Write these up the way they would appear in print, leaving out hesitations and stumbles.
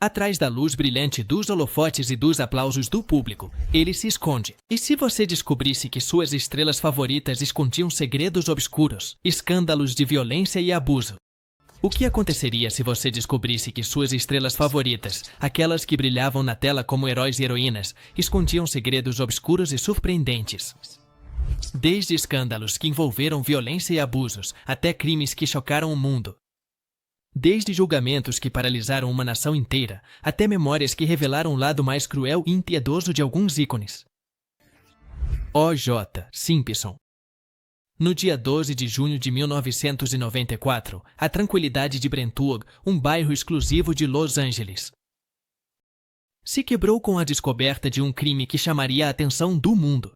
Atrás da luz brilhante dos holofotes e dos aplausos do público, ele se esconde. E se você descobrisse que suas estrelas favoritas escondiam segredos obscuros, escândalos de violência e abuso? O que aconteceria se você descobrisse que suas estrelas favoritas, aquelas que brilhavam na tela como heróis e heroínas, escondiam segredos obscuros e surpreendentes? Desde escândalos que envolveram violência e abusos, até crimes que chocaram o mundo. Desde julgamentos que paralisaram uma nação inteira, até memórias que revelaram o lado mais cruel e impiedoso de alguns ícones. O.J. Simpson. No dia 12 de junho de 1994, a tranquilidade de Brentwood, um bairro exclusivo de Los Angeles, se quebrou com a descoberta de um crime que chamaria a atenção do mundo.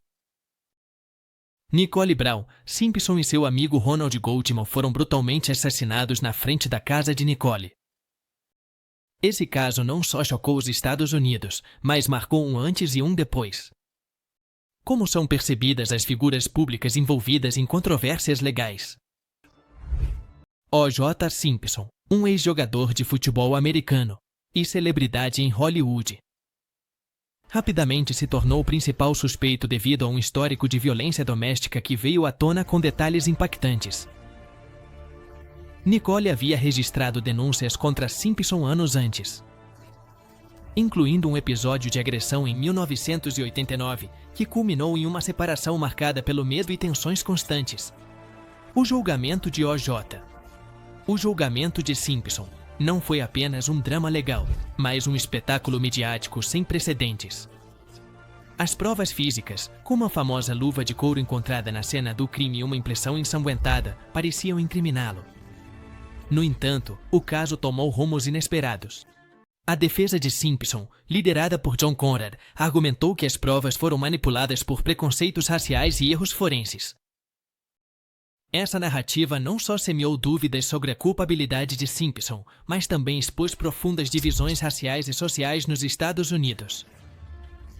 Nicole Brown, Simpson e seu amigo Ronald Goldman foram brutalmente assassinados na frente da casa de Nicole. Esse caso não só chocou os Estados Unidos, mas marcou um antes e um depois. Como são percebidas as figuras públicas envolvidas em controvérsias legais? O.J. Simpson, um ex-jogador de futebol americano e celebridade em Hollywood, rapidamente se tornou o principal suspeito devido a um histórico de violência doméstica que veio à tona com detalhes impactantes. Nicole havia registrado denúncias contra Simpson anos antes, incluindo um episódio de agressão em 1989, que culminou em uma separação marcada pelo medo e tensões constantes. O julgamento de O.J. O julgamento de Simpson não foi apenas um drama legal, mas um espetáculo midiático sem precedentes. As provas físicas, como a famosa luva de couro encontrada na cena do crime e uma impressão ensanguentada, pareciam incriminá-lo. No entanto, o caso tomou rumos inesperados. A defesa de Simpson, liderada por John Conrad, argumentou que as provas foram manipuladas por preconceitos raciais e erros forenses. Essa narrativa não só semeou dúvidas sobre a culpabilidade de Simpson, mas também expôs profundas divisões raciais e sociais nos Estados Unidos.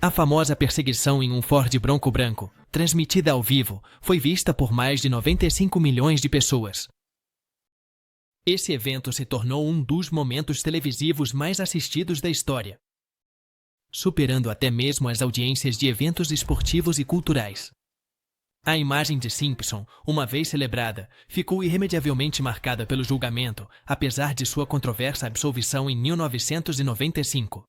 A famosa perseguição em um Ford Bronco branco, transmitida ao vivo, foi vista por mais de 95 milhões de pessoas. Esse evento se tornou um dos momentos televisivos mais assistidos da história, superando até mesmo as audiências de eventos esportivos e culturais. A imagem de Simpson, uma vez celebrada, ficou irremediavelmente marcada pelo julgamento, apesar de sua controversa absolvição em 1995.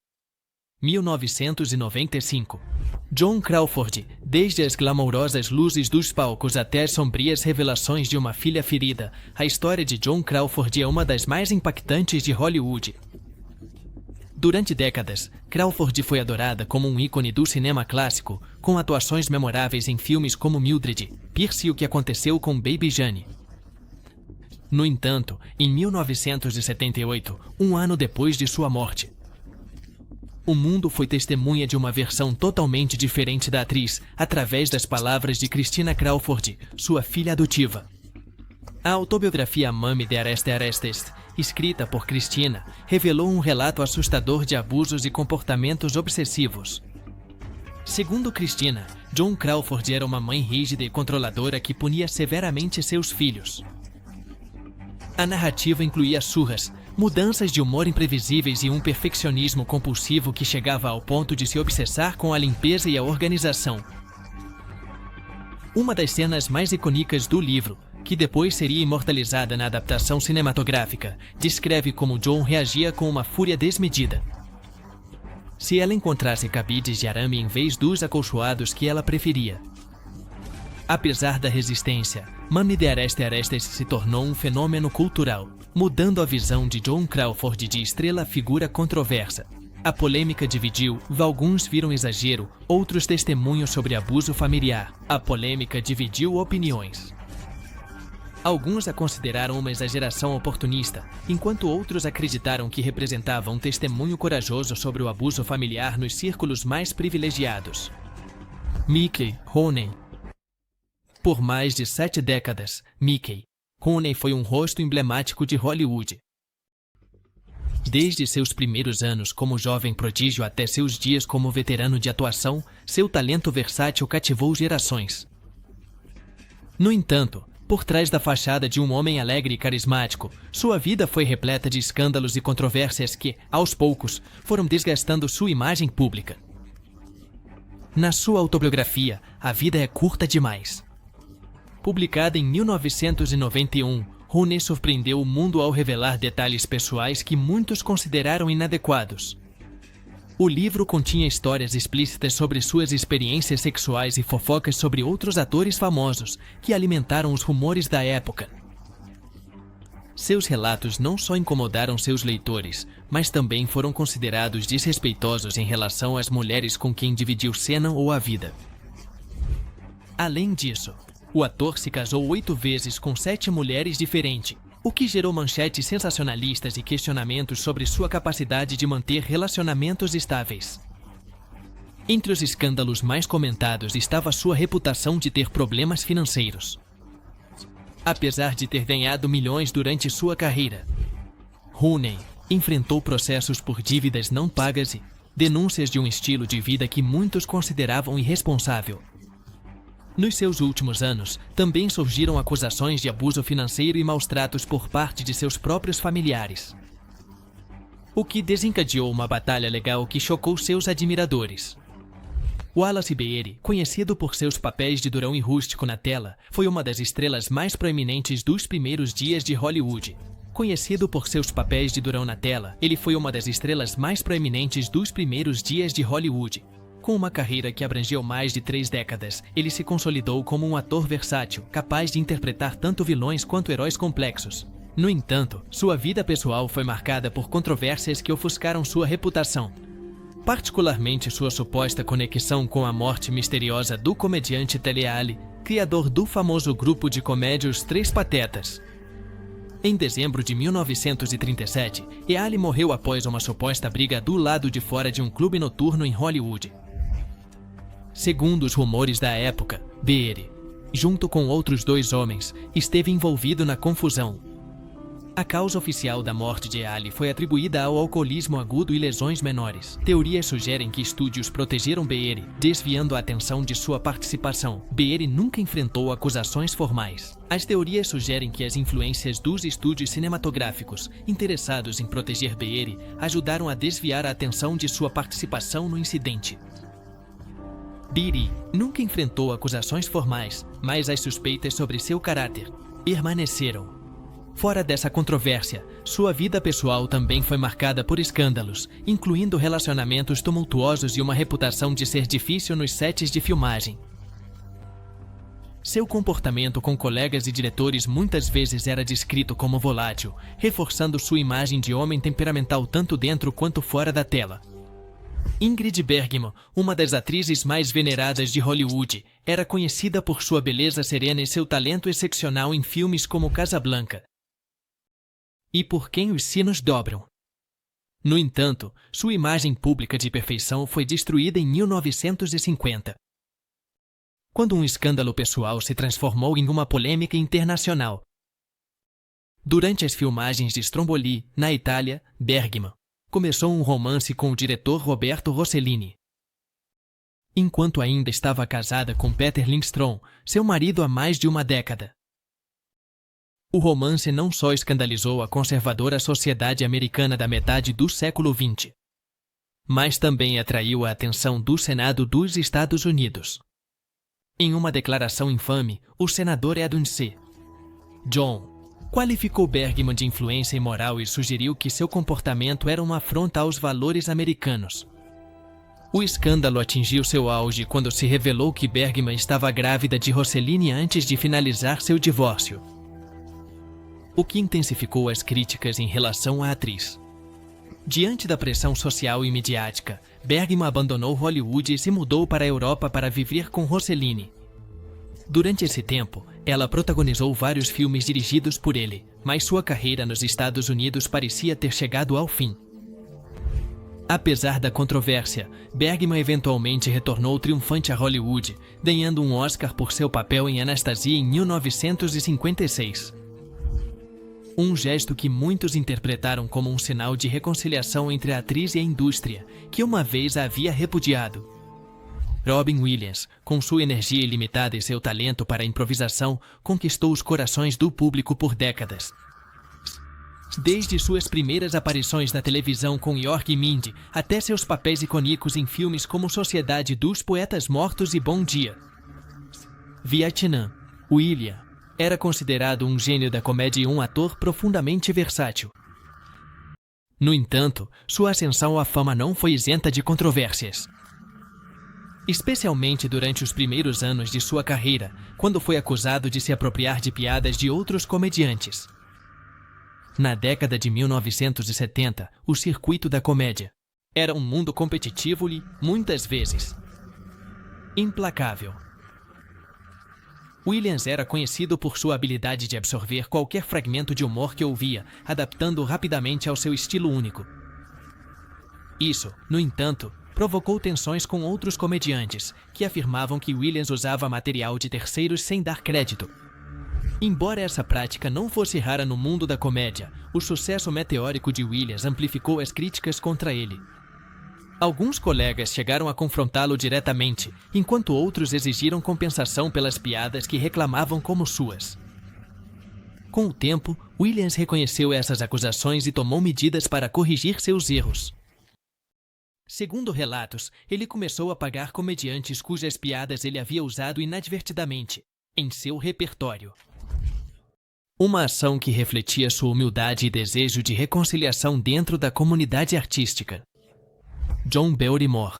John Crawford, desde as glamourosas luzes dos palcos até as sombrias revelações de uma filha ferida, a história de John Crawford é uma das mais impactantes de Hollywood. Durante décadas, Crawford foi adorada como um ícone do cinema clássico, com atuações memoráveis em filmes como Mildred, Pierce e O que Aconteceu com Baby Jane. No entanto, em 1978, um ano depois de sua morte, o mundo foi testemunha de uma versão totalmente diferente da atriz, através das palavras de Christina Crawford, sua filha adotiva. A autobiografia Mommy Dearest Arrested, escrita por Christina, revelou um relato assustador de abusos e comportamentos obsessivos. Segundo Christina, John Crawford era uma mãe rígida e controladora que punia severamente seus filhos. A narrativa incluía surras, mudanças de humor imprevisíveis e um perfeccionismo compulsivo que chegava ao ponto de se obsessar com a limpeza e a organização. Uma das cenas mais icônicas do livro, que depois seria imortalizada na adaptação cinematográfica, descreve como John reagia com uma fúria desmedida. Se ela encontrasse cabides de arame em vez dos acolchoados que ela preferia. Apesar da resistência, Mommy Dearest Arrested se tornou um fenômeno cultural, mudando a visão de John Crawford de estrela a figura controversa. A polêmica dividiu, alguns viram exagero, outros testemunhos sobre abuso familiar. A polêmica dividiu opiniões. Alguns a consideraram uma exageração oportunista, enquanto outros acreditaram que representava um testemunho corajoso sobre o abuso familiar nos círculos mais privilegiados. Mickey Rooney. Por mais de 7 décadas, Mickey Rooney foi um rosto emblemático de Hollywood. Desde seus primeiros anos como jovem prodígio até seus dias como veterano de atuação, seu talento versátil cativou gerações. No entanto, Por trás da fachada de um homem alegre e carismático, sua vida foi repleta de escândalos e controvérsias que, aos poucos, foram desgastando sua imagem pública. Na sua autobiografia, A Vida é Curta Demais, publicada em 1991, Rooney surpreendeu o mundo ao revelar detalhes pessoais que muitos consideraram inadequados. O livro continha histórias explícitas sobre suas experiências sexuais e fofocas sobre outros atores famosos que alimentaram os rumores da época. Seus relatos não só incomodaram seus leitores, mas também foram considerados desrespeitosos em relação às mulheres com quem dividiu cena ou a vida. Além disso, o ator se casou 8 vezes com 7 mulheres diferentes, o que gerou manchetes sensacionalistas e questionamentos sobre sua capacidade de manter relacionamentos estáveis. Entre os escândalos mais comentados estava sua reputação de ter problemas financeiros. Apesar de ter ganhado milhões durante sua carreira, Rooney enfrentou processos por dívidas não pagas e denúncias de um estilo de vida que muitos consideravam irresponsável. Nos seus últimos anos, também surgiram acusações de abuso financeiro e maus-tratos por parte de seus próprios familiares, o que desencadeou uma batalha legal que chocou seus admiradores. Wallace Beery, conhecido por seus papéis de durão e rústico na tela, foi uma das estrelas mais proeminentes dos primeiros dias de Hollywood. Conhecido por seus papéis de durão na tela, ele foi uma das estrelas mais proeminentes dos primeiros dias de Hollywood. Com uma carreira que abrangeu mais de 3 décadas, ele se consolidou como um ator versátil, capaz de interpretar tanto vilões quanto heróis complexos. No entanto, sua vida pessoal foi marcada por controvérsias que ofuscaram sua reputação, particularmente sua suposta conexão com a morte misteriosa do comediante Telly Ali, criador do famoso grupo de comédia Os Três Patetas. Em dezembro de 1937, Ali morreu após uma suposta briga do lado de fora de um clube noturno em Hollywood. Segundo os rumores da época, Beery, junto com outros 2 homens, esteve envolvido na confusão. A causa oficial da morte de Ali foi atribuída ao alcoolismo agudo e lesões menores. Teorias sugerem que estúdios protegeram Beery, desviando a atenção de sua participação. Beery nunca enfrentou acusações formais. As teorias sugerem que as influências dos estúdios cinematográficos, interessados em proteger Beery, ajudaram a desviar a atenção de sua participação no incidente. Beery nunca enfrentou acusações formais, mas as suspeitas sobre seu caráter permaneceram. Fora dessa controvérsia, sua vida pessoal também foi marcada por escândalos, incluindo relacionamentos tumultuosos e uma reputação de ser difícil nos sets de filmagem. Seu comportamento com colegas e diretores muitas vezes era descrito como volátil, reforçando sua imagem de homem temperamental tanto dentro quanto fora da tela. Ingrid Bergman, uma das atrizes mais veneradas de Hollywood, era conhecida por sua beleza serena e seu talento excepcional em filmes como Casablanca e Por Quem os Sinos Dobram. No entanto, sua imagem pública de perfeição foi destruída em 1950, quando um escândalo pessoal se transformou em uma polêmica internacional. Durante as filmagens de Stromboli, na Itália, Bergman começou um romance com o diretor Roberto Rossellini. Enquanto ainda estava casada com Peter Lindstrom, seu marido há mais de uma década. O romance não só escandalizou a conservadora sociedade americana da metade do século XX, mas também atraiu a atenção do Senado dos Estados Unidos. Em uma declaração infame, o senador Edwin C. John qualificou Bergman de influência imoral e sugeriu que seu comportamento era uma afronta aos valores americanos. O escândalo atingiu seu auge quando se revelou que Bergman estava grávida de Rossellini antes de finalizar seu divórcio, o que intensificou as críticas em relação à atriz. Diante da pressão social e midiática, Bergman abandonou Hollywood e se mudou para a Europa para viver com Rossellini. Durante esse tempo, ela protagonizou vários filmes dirigidos por ele, mas sua carreira nos Estados Unidos parecia ter chegado ao fim. Apesar da controvérsia, Bergman eventualmente retornou triunfante a Hollywood, ganhando um Oscar por seu papel em Anastasia em 1956. Um gesto que muitos interpretaram como um sinal de reconciliação entre a atriz e a indústria, que uma vez a havia repudiado. Robin Williams, com sua energia ilimitada e seu talento para a improvisação, conquistou os corações do público por décadas. Desde suas primeiras aparições na televisão com York e Mindy, até seus papéis icônicos em filmes como Sociedade dos Poetas Mortos e Bom Dia. Vietnã, William era considerado um gênio da comédia e um ator profundamente versátil. No entanto, sua ascensão à fama não foi isenta de controvérsias. Especialmente durante os primeiros anos de sua carreira, quando foi acusado de se apropriar de piadas de outros comediantes. Na década de 1970, o circuito da comédia era um mundo competitivo e, muitas vezes, implacável. Williams era conhecido por sua habilidade de absorver qualquer fragmento de humor que ouvia, adaptando rapidamente ao seu estilo único. Isso, no entanto, provocou tensões com outros comediantes, que afirmavam que Williams usava material de terceiros sem dar crédito. Embora essa prática não fosse rara no mundo da comédia, o sucesso meteórico de Williams amplificou as críticas contra ele. Alguns colegas chegaram a confrontá-lo diretamente, enquanto outros exigiram compensação pelas piadas que reclamavam como suas. Com o tempo, Williams reconheceu essas acusações e tomou medidas para corrigir seus erros. Segundo relatos, ele começou a pagar comediantes cujas piadas ele havia usado inadvertidamente em seu repertório. Uma ação que refletia sua humildade e desejo de reconciliação dentro da comunidade artística. John Barrymore,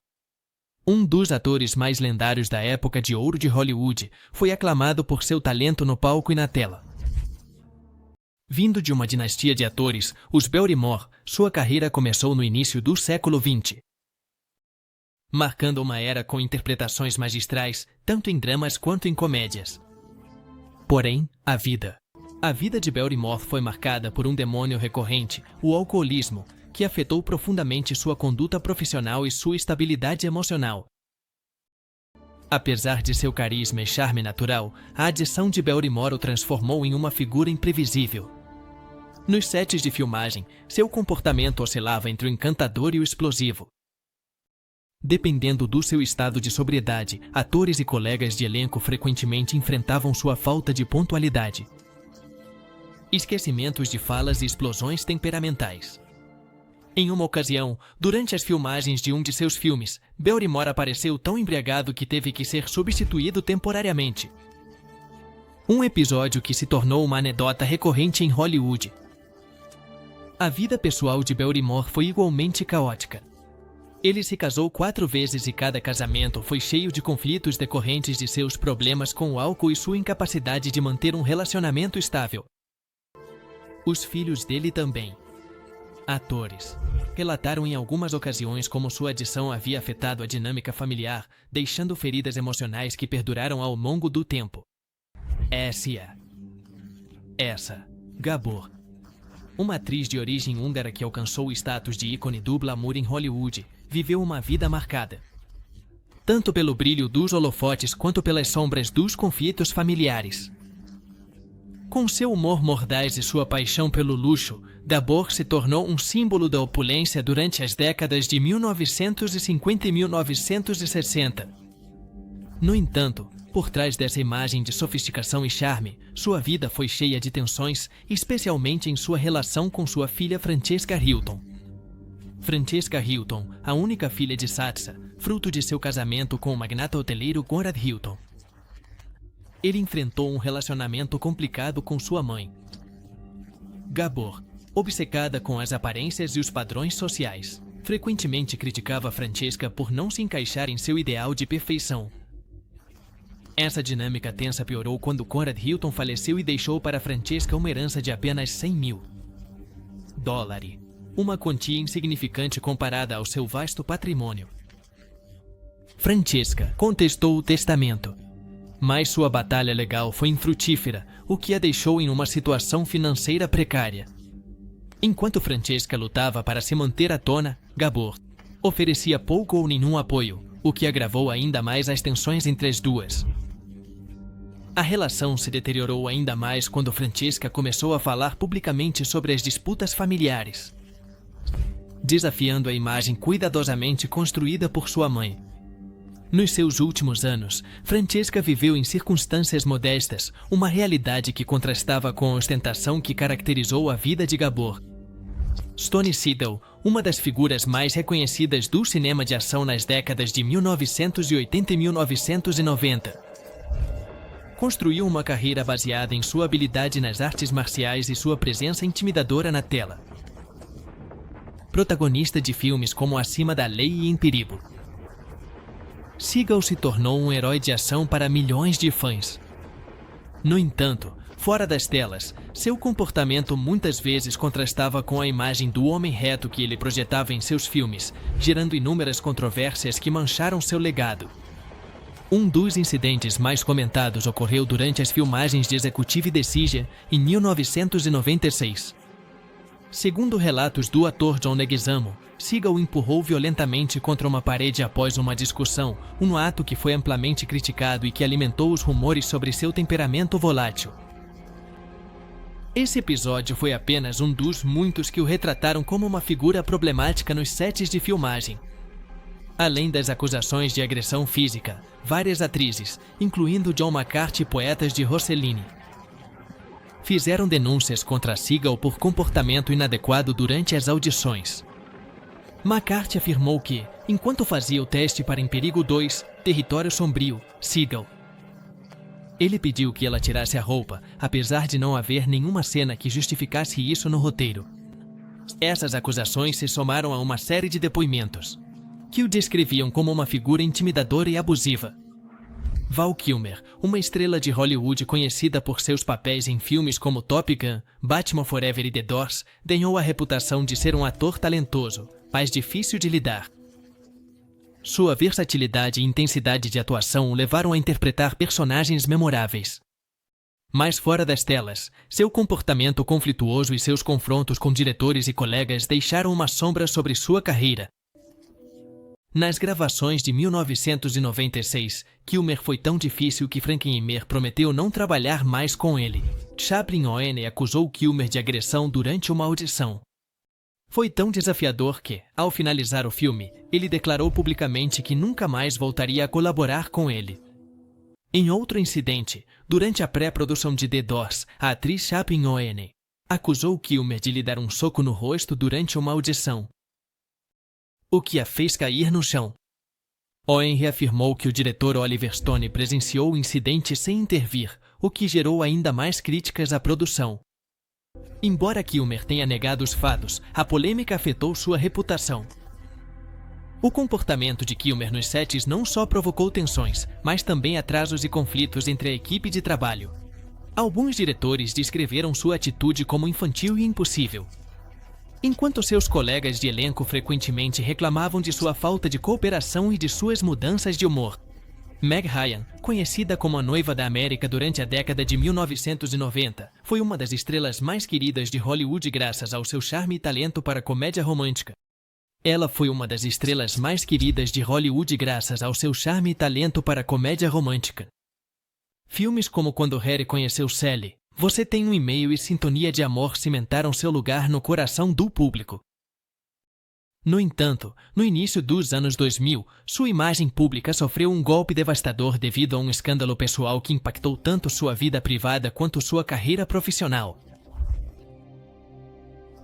um dos atores mais lendários da época de ouro de Hollywood, foi aclamado por seu talento no palco e na tela. Vindo de uma dinastia de atores, os Barrymore, sua carreira começou no início do século XX, marcando uma era com interpretações magistrais, tanto em dramas quanto em comédias. Porém, a vida de Barrymore foi marcada por um demônio recorrente, o alcoolismo, que afetou profundamente sua conduta profissional e sua estabilidade emocional. Apesar de seu carisma e charme natural, a adição de Barrymore o transformou em uma figura imprevisível. Nos sets de filmagem, seu comportamento oscilava entre o encantador e o explosivo. Dependendo do seu estado de sobriedade, atores e colegas de elenco frequentemente enfrentavam sua falta de pontualidade, esquecimentos de falas e explosões temperamentais. Em uma ocasião, durante as filmagens de um de seus filmes, Barrymore apareceu tão embriagado que teve que ser substituído temporariamente. Um episódio que se tornou uma anedota recorrente em Hollywood. A vida pessoal de Barrymore foi igualmente caótica. Ele se casou 4 vezes e cada casamento foi cheio de conflitos decorrentes de seus problemas com o álcool e sua incapacidade de manter um relacionamento estável. Os filhos dele também, atores, relataram em algumas ocasiões como sua adição havia afetado a dinâmica familiar, deixando feridas emocionais que perduraram ao longo do tempo. Essa, Gabor, uma atriz de origem húngara que alcançou o status de ícone do glamour em Hollywood, viveu uma vida marcada tanto pelo brilho dos holofotes quanto pelas sombras dos conflitos familiares. Com seu humor mordaz e sua paixão pelo luxo, Gabor se tornou um símbolo da opulência durante as décadas de 1950 e 1960. No entanto, por trás dessa imagem de sofisticação e charme, sua vida foi cheia de tensões, especialmente em sua relação com sua filha Francesca Hilton. Francesca Hilton, a única filha de Satsa, fruto de seu casamento com o magnata hoteleiro Conrad Hilton. Ele enfrentou um relacionamento complicado com sua mãe, Gabor, obcecada com as aparências e os padrões sociais. Frequentemente criticava Francesca por não se encaixar em seu ideal de perfeição. Essa dinâmica tensa piorou quando Conrad Hilton faleceu e deixou para Francesca uma herança de apenas $100.000. Uma quantia insignificante comparada ao seu vasto patrimônio. Francesca contestou o testamento, mas sua batalha legal foi infrutífera, o que a deixou em uma situação financeira precária. Enquanto Francesca lutava para se manter à tona, Gabor oferecia pouco ou nenhum apoio, o que agravou ainda mais as tensões entre as duas. A relação se deteriorou ainda mais quando Francesca começou a falar publicamente sobre as disputas familiares, desafiando a imagem cuidadosamente construída por sua mãe. Nos seus últimos anos, Francesca viveu em circunstâncias modestas, uma realidade que contrastava com a ostentação que caracterizou a vida de Gabor. Tony Siddall, uma das figuras mais reconhecidas do cinema de ação nas décadas de 1980 e 1990, construiu uma carreira baseada em sua habilidade nas artes marciais e sua presença intimidadora na tela. Protagonista de filmes como Acima da Lei e Em Perigo, Seagal se tornou um herói de ação para milhões de fãs. No entanto, fora das telas, seu comportamento muitas vezes contrastava com a imagem do homem reto que ele projetava em seus filmes, gerando inúmeras controvérsias que mancharam seu legado. Um dos incidentes mais comentados ocorreu durante as filmagens de Executive Decision em 1996. Segundo relatos do ator John Leguizamo, Seagal empurrou violentamente contra uma parede após uma discussão, um ato que foi amplamente criticado e que alimentou os rumores sobre seu temperamento volátil. Esse episódio foi apenas um dos muitos que o retrataram como uma figura problemática nos sets de filmagem. Além das acusações de agressão física, várias atrizes, incluindo John McCarthy e poetas de Rossellini, fizeram denúncias contra Seagal por comportamento inadequado durante as audições. McCarthy afirmou que, enquanto fazia o teste para Em Perigo 2, Território Sombrio, Seagal, ele pediu que ela tirasse a roupa, apesar de não haver nenhuma cena que justificasse isso no roteiro. Essas acusações se somaram a uma série de depoimentos que o descreviam como uma figura intimidadora e abusiva. Val Kilmer, uma estrela de Hollywood conhecida por seus papéis em filmes como Top Gun, Batman Forever e The Doors, ganhou a reputação de ser um ator talentoso, mas difícil de lidar. Sua versatilidade e intensidade de atuação o levaram a interpretar personagens memoráveis. Mas fora das telas, seu comportamento conflituoso e seus confrontos com diretores e colegas deixaram uma sombra sobre sua carreira. Nas gravações de 1996, Kilmer foi tão difícil que Frankenheimer prometeu não trabalhar mais com ele. Chaplin Oene acusou Kilmer de agressão durante uma audição. Foi tão desafiador que, ao finalizar o filme, ele declarou publicamente que nunca mais voltaria a colaborar com ele. Em outro incidente, durante a pré-produção de The Doors, a atriz Chaplin Oene acusou Kilmer de lhe dar um soco no rosto durante uma audição, o que a fez cair no chão. Owen reafirmou que o diretor Oliver Stone presenciou o incidente sem intervir, o que gerou ainda mais críticas à produção. Embora Kilmer tenha negado os fatos, a polêmica afetou sua reputação. O comportamento de Kilmer nos sets não só provocou tensões, mas também atrasos e conflitos entre a equipe de trabalho. Alguns diretores descreveram sua atitude como infantil e impossível, enquanto seus colegas de elenco frequentemente reclamavam de sua falta de cooperação e de suas mudanças de humor. Meg Ryan, conhecida como a noiva da América durante a década de 1990, foi uma das estrelas mais queridas de Hollywood graças ao seu charme e talento para comédia romântica. Ela foi uma das estrelas mais queridas de Hollywood graças ao seu charme e talento para comédia romântica. Filmes como Quando Harry Conheceu Sally, Você Tem um E-mail e Sintonia de Amor cimentaram seu lugar no coração do público. No entanto, no início dos anos 2000, sua imagem pública sofreu um golpe devastador devido a um escândalo pessoal que impactou tanto sua vida privada quanto sua carreira profissional.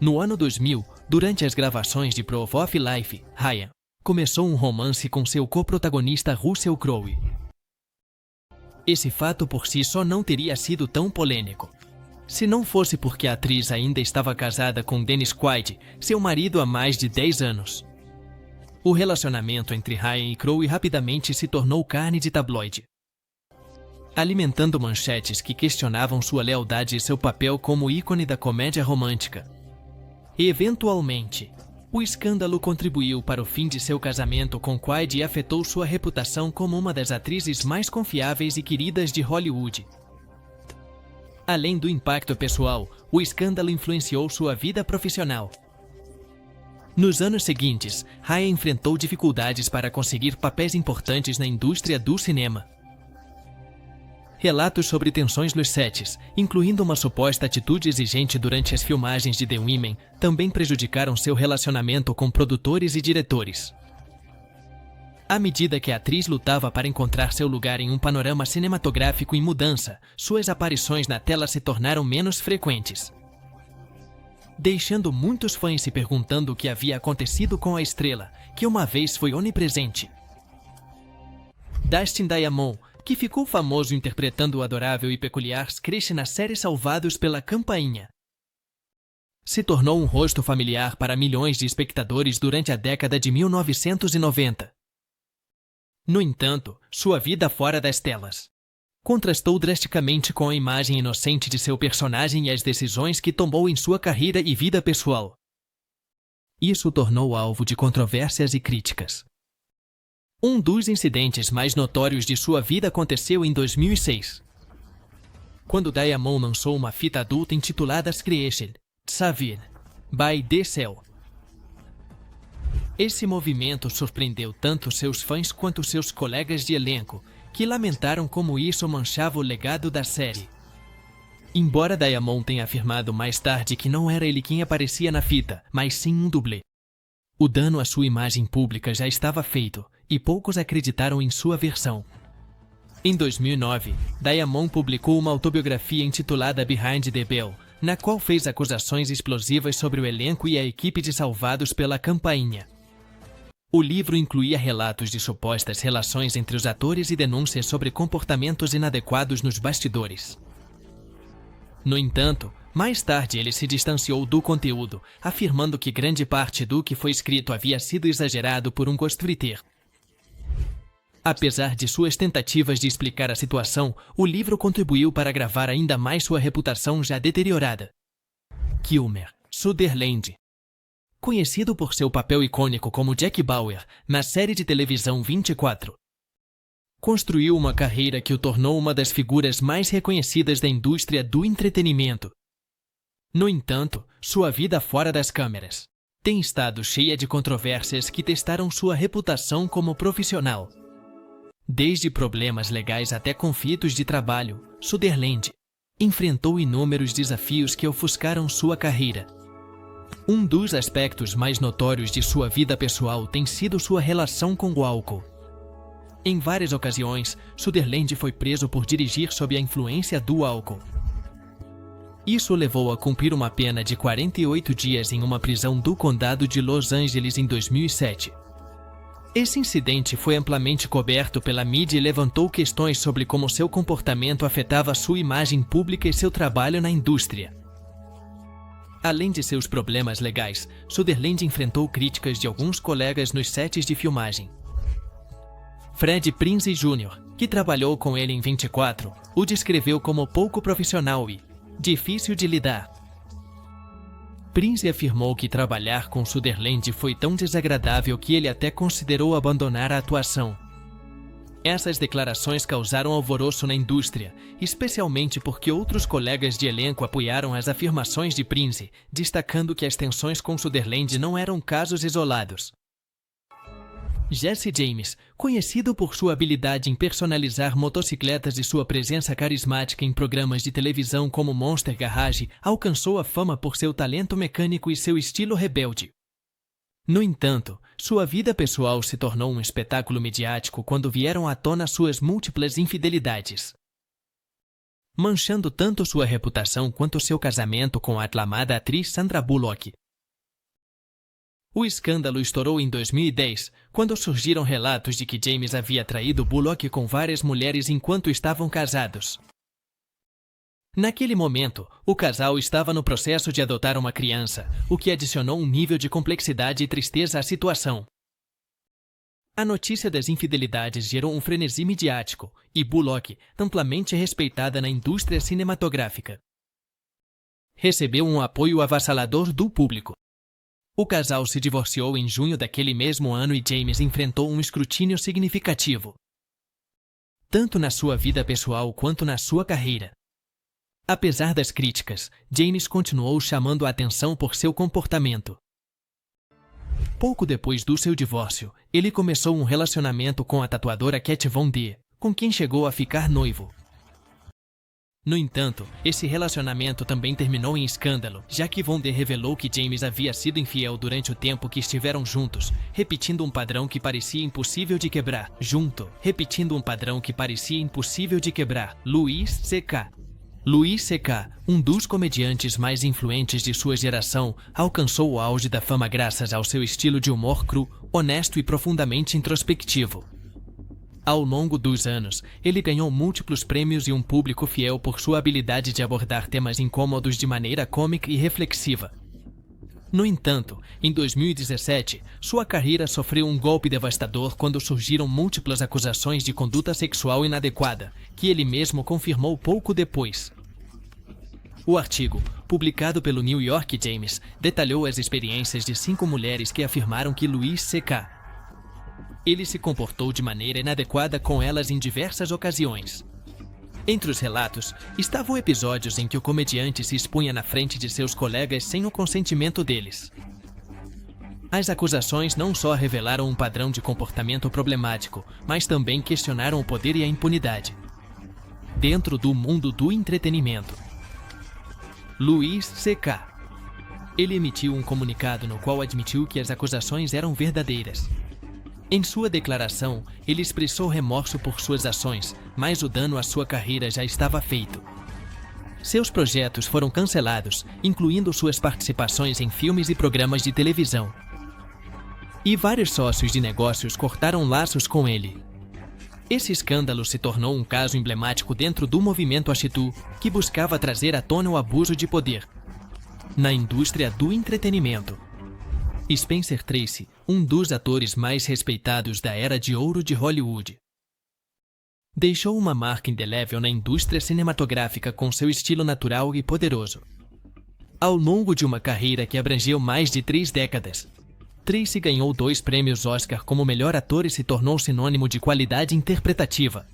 No ano 2000, durante as gravações de Proof of Life, Ryan começou um romance com seu co-protagonista Russell Crowe. Esse fato por si só não teria sido tão polêmico se não fosse porque a atriz ainda estava casada com Dennis Quaid, seu marido há mais de 10 anos. O relacionamento entre Ryan e Crowe rapidamente se tornou carne de tabloide, alimentando manchetes que questionavam sua lealdade e seu papel como ícone da comédia romântica. Eventualmente, o escândalo contribuiu para o fim de seu casamento com Quaid e afetou sua reputação como uma das atrizes mais confiáveis e queridas de Hollywood. Além do impacto pessoal, o escândalo influenciou sua vida profissional. Nos anos seguintes, Ryan enfrentou dificuldades para conseguir papéis importantes na indústria do cinema. Relatos sobre tensões nos sets, incluindo uma suposta atitude exigente durante as filmagens de The Women, também prejudicaram seu relacionamento com produtores e diretores. À medida que a atriz lutava para encontrar seu lugar em um panorama cinematográfico em mudança, suas aparições na tela se tornaram menos frequentes, deixando muitos fãs se perguntando o que havia acontecido com a estrela, que uma vez foi onipresente. Dustin Diamond, que ficou famoso interpretando o adorável e peculiar Screech na série Salvados pela Campainha, se tornou um rosto familiar para milhões de espectadores durante a década de 1990. No entanto, sua vida fora das telas contrastou drasticamente com a imagem inocente de seu personagem e as decisões que tomou em sua carreira e vida pessoal. Isso o tornou alvo de controvérsias e críticas. Um dos incidentes mais notórios de sua vida aconteceu em 2006, quando Diamond lançou uma fita adulta intitulada Screech, Saved by the Cell. Esse movimento surpreendeu tanto seus fãs quanto seus colegas de elenco, que lamentaram como isso manchava o legado da série. Embora Diamond tenha afirmado mais tarde que não era ele quem aparecia na fita, mas sim um dublê, o dano à sua imagem pública já estava feito, e poucos acreditaram em sua versão. Em 2009, Diamond publicou uma autobiografia intitulada Behind the Bell, na qual fez acusações explosivas sobre o elenco e a equipe de Salvados pela Campainha. O livro incluía relatos de supostas relações entre os atores e denúncias sobre comportamentos inadequados nos bastidores. No entanto, mais tarde ele se distanciou do conteúdo, afirmando que grande parte do que foi escrito havia sido exagerado por um ghostwriter. Apesar de suas tentativas de explicar a situação, o livro contribuiu para agravar ainda mais sua reputação já deteriorada. Kilmer Sutherland, conhecido por seu papel icônico como Jack Bauer na série de televisão 24, construiu uma carreira que o tornou uma das figuras mais reconhecidas da indústria do entretenimento. No entanto, sua vida fora das câmeras tem estado cheia de controvérsias que testaram sua reputação como profissional. Desde problemas legais até conflitos de trabalho, Sutherland enfrentou inúmeros desafios que ofuscaram sua carreira. Um dos aspectos mais notórios de sua vida pessoal tem sido sua relação com o álcool. Em várias ocasiões, Sutherland foi preso por dirigir sob a influência do álcool. Isso o levou a cumprir uma pena de 48 dias em uma prisão do condado de Los Angeles em 2007. Esse incidente foi amplamente coberto pela mídia e levantou questões sobre como seu comportamento afetava sua imagem pública e seu trabalho na indústria. Além de seus problemas legais, Sutherland enfrentou críticas de alguns colegas nos sets de filmagem. Fred Prinze Jr., que trabalhou com ele em 24, o descreveu como pouco profissional e difícil de lidar. Prinze afirmou que trabalhar com Sutherland foi tão desagradável que ele até considerou abandonar a atuação. Essas declarações causaram alvoroço na indústria, especialmente porque outros colegas de elenco apoiaram as afirmações de Prinze, destacando que as tensões com Sutherland não eram casos isolados. Jesse James, conhecido por sua habilidade em personalizar motocicletas e sua presença carismática em programas de televisão como Monster Garage, alcançou a fama por seu talento mecânico e seu estilo rebelde. No entanto, sua vida pessoal se tornou um espetáculo midiático quando vieram à tona suas múltiplas infidelidades, manchando tanto sua reputação quanto seu casamento com a aclamada atriz Sandra Bullock. O escândalo estourou em 2010, quando surgiram relatos de que James havia traído Bullock com várias mulheres enquanto estavam casados. Naquele momento, o casal estava no processo de adotar uma criança, o que adicionou um nível de complexidade e tristeza à situação. A notícia das infidelidades gerou um frenesi midiático, e Bullock, amplamente respeitada na indústria cinematográfica, recebeu um apoio avassalador do público. O casal se divorciou em junho daquele mesmo ano e James enfrentou um escrutínio significativo, tanto na sua vida pessoal quanto na sua carreira. Apesar das críticas, James continuou chamando a atenção por seu comportamento. Pouco depois do seu divórcio, ele começou um relacionamento com a tatuadora Kat Von D, com quem chegou a ficar noivo. No entanto, esse relacionamento também terminou em escândalo, já que Von Der revelou que James havia sido infiel durante o tempo que estiveram juntos, repetindo um padrão que parecia impossível de quebrar. Louis C.K. Louis C.K., um dos comediantes mais influentes de sua geração, alcançou o auge da fama graças ao seu estilo de humor cru, honesto e profundamente introspectivo. Ao longo dos anos, ele ganhou múltiplos prêmios e um público fiel por sua habilidade de abordar temas incômodos de maneira cômica e reflexiva. No entanto, em 2017, sua carreira sofreu um golpe devastador quando surgiram múltiplas acusações de conduta sexual inadequada, que ele mesmo confirmou pouco depois. O artigo, publicado pelo New York Times, detalhou as experiências de 5 mulheres que afirmaram que Louis C.K. Ele se comportou de maneira inadequada com elas em diversas ocasiões. Entre os relatos, estavam episódios em que o comediante se expunha na frente de seus colegas sem o consentimento deles. As acusações não só revelaram um padrão de comportamento problemático, mas também questionaram o poder e a impunidade dentro do mundo do entretenimento. Louis C.K. Ele emitiu um comunicado no qual admitiu que as acusações eram verdadeiras. Em sua declaração, ele expressou remorso por suas ações, mas o dano à sua carreira já estava feito. Seus projetos foram cancelados, incluindo suas participações em filmes e programas de televisão. E vários sócios de negócios cortaram laços com ele. Esse escândalo se tornou um caso emblemático dentro do movimento Ashtu, que buscava trazer à tona o abuso de poder na indústria do entretenimento. Spencer Tracy, um dos atores mais respeitados da era de ouro de Hollywood, deixou uma marca indelével na indústria cinematográfica com seu estilo natural e poderoso. Ao longo de uma carreira que abrangeu mais de 3 décadas, Tracy ganhou 2 prêmios Oscar como melhor ator e se tornou sinônimo de qualidade interpretativa.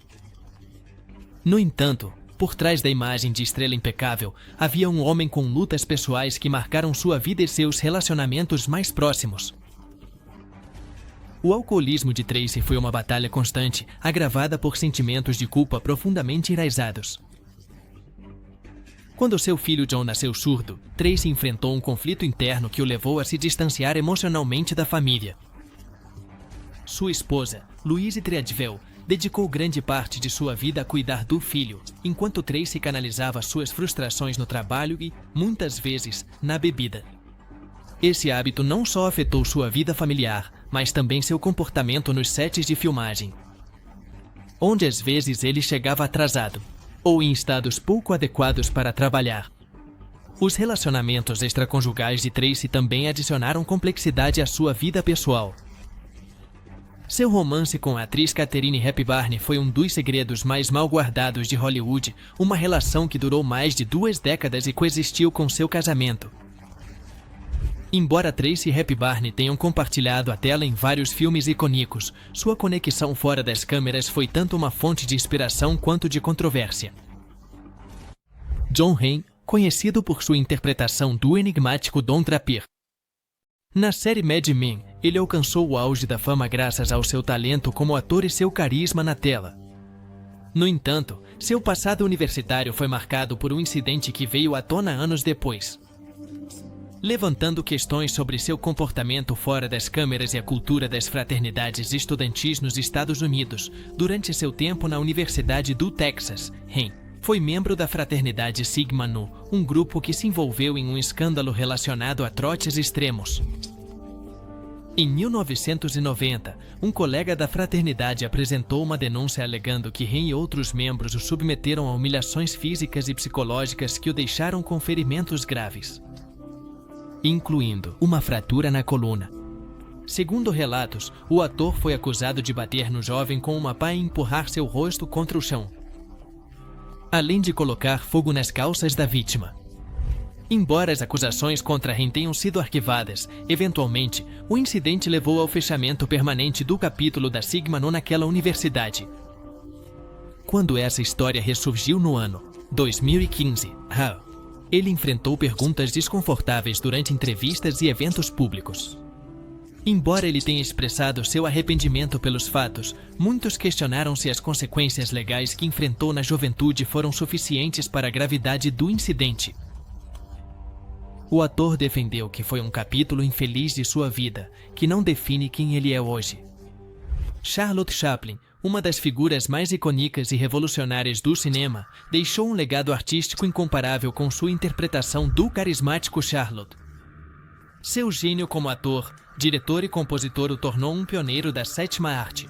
No entanto, por trás da imagem de estrela impecável, havia um homem com lutas pessoais que marcaram sua vida e seus relacionamentos mais próximos. O alcoolismo de Tracy foi uma batalha constante, agravada por sentimentos de culpa profundamente enraizados. Quando seu filho John nasceu surdo, Tracy enfrentou um conflito interno que o levou a se distanciar emocionalmente da família. Sua esposa, Louise Treadwell, dedicou grande parte de sua vida a cuidar do filho, enquanto Tracy canalizava suas frustrações no trabalho e, muitas vezes, na bebida. Esse hábito não só afetou sua vida familiar, mas também seu comportamento nos sets de filmagem, onde às vezes ele chegava atrasado, ou em estados pouco adequados para trabalhar. Os relacionamentos extraconjugais de Tracy também adicionaram complexidade à sua vida pessoal. Seu romance com a atriz Katharine Hepburn foi um dos segredos mais mal guardados de Hollywood, uma relação que durou mais de 2 décadas e coexistiu com seu casamento. Embora Tracy e Hepburn tenham compartilhado a tela em vários filmes icônicos, sua conexão fora das câmeras foi tanto uma fonte de inspiração quanto de controvérsia. John Hamm, conhecido por sua interpretação do enigmático Don Draper na série Mad Men, ele alcançou o auge da fama graças ao seu talento como ator e seu carisma na tela. No entanto, seu passado universitário foi marcado por um incidente que veio à tona anos depois, levantando questões sobre seu comportamento fora das câmeras e a cultura das fraternidades estudantis nos Estados Unidos. Durante seu tempo na Universidade do Texas, Hamm foi membro da fraternidade Sigma Nu, um grupo que se envolveu em um escândalo relacionado a trotes extremos. Em 1990, um colega da fraternidade apresentou uma denúncia alegando que Hamm e outros membros o submeteram a humilhações físicas e psicológicas que o deixaram com ferimentos graves, incluindo uma fratura na coluna. Segundo relatos, o ator foi acusado de bater no jovem com uma pá e empurrar seu rosto contra o chão, além de colocar fogo nas calças da vítima. Embora as acusações contra Hamm tenham sido arquivadas, eventualmente, o incidente levou ao fechamento permanente do capítulo da Sigma Nu naquela universidade. Quando essa história ressurgiu no ano 2015, ele enfrentou perguntas desconfortáveis durante entrevistas e eventos públicos, Embora ele tenha expressado seu arrependimento pelos fatos, muitos questionaram se as consequências legais que enfrentou na juventude foram suficientes para a gravidade do incidente. O ator defendeu que foi um capítulo infeliz de sua vida, que não define quem ele é hoje. Charlotte Chaplin, uma das figuras mais icônicas e revolucionárias do cinema, deixou um legado artístico incomparável com sua interpretação do carismático Charlotte. Seu gênio como ator, diretor e compositor o tornou um pioneiro da sétima arte.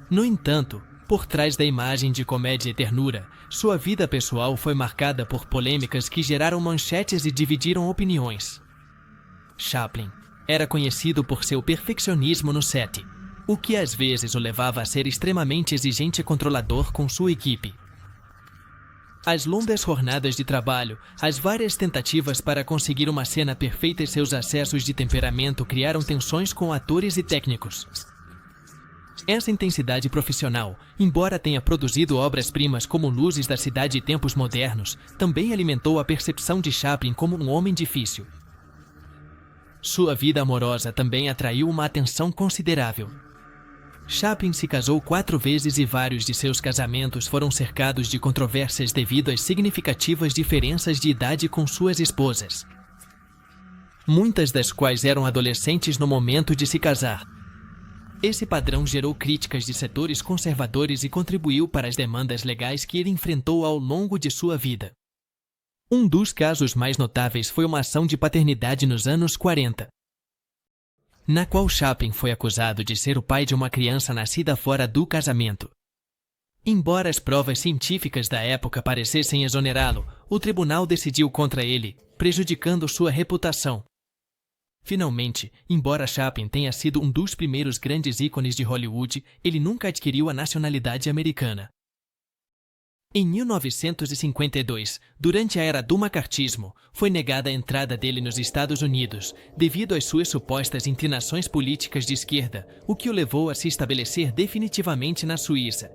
No entanto, por trás da imagem de comédia e ternura, sua vida pessoal foi marcada por polêmicas que geraram manchetes e dividiram opiniões. Chaplin era conhecido por seu perfeccionismo no set, o que às vezes o levava a ser extremamente exigente e controlador com sua equipe. As longas jornadas de trabalho, as várias tentativas para conseguir uma cena perfeita e seus acessos de temperamento criaram tensões com atores e técnicos. Essa intensidade profissional, embora tenha produzido obras-primas como Luzes da Cidade e Tempos Modernos, também alimentou a percepção de Chaplin como um homem difícil. Sua vida amorosa também atraiu uma atenção considerável. Chaplin se casou 4 vezes e vários de seus casamentos foram cercados de controvérsias devido às significativas diferenças de idade com suas esposas, muitas das quais eram adolescentes no momento de se casar. Esse padrão gerou críticas de setores conservadores e contribuiu para as demandas legais que ele enfrentou ao longo de sua vida. Um dos casos mais notáveis foi uma ação de paternidade nos anos 40, na qual Chaplin foi acusado de ser o pai de uma criança nascida fora do casamento. Embora as provas científicas da época parecessem exonerá-lo, o tribunal decidiu contra ele, prejudicando sua reputação. Finalmente, embora Chaplin tenha sido um dos primeiros grandes ícones de Hollywood, ele nunca adquiriu a nacionalidade americana. Em 1952, durante a era do macartismo, foi negada a entrada dele nos Estados Unidos, devido às suas supostas inclinações políticas de esquerda, o que o levou a se estabelecer definitivamente na Suíça.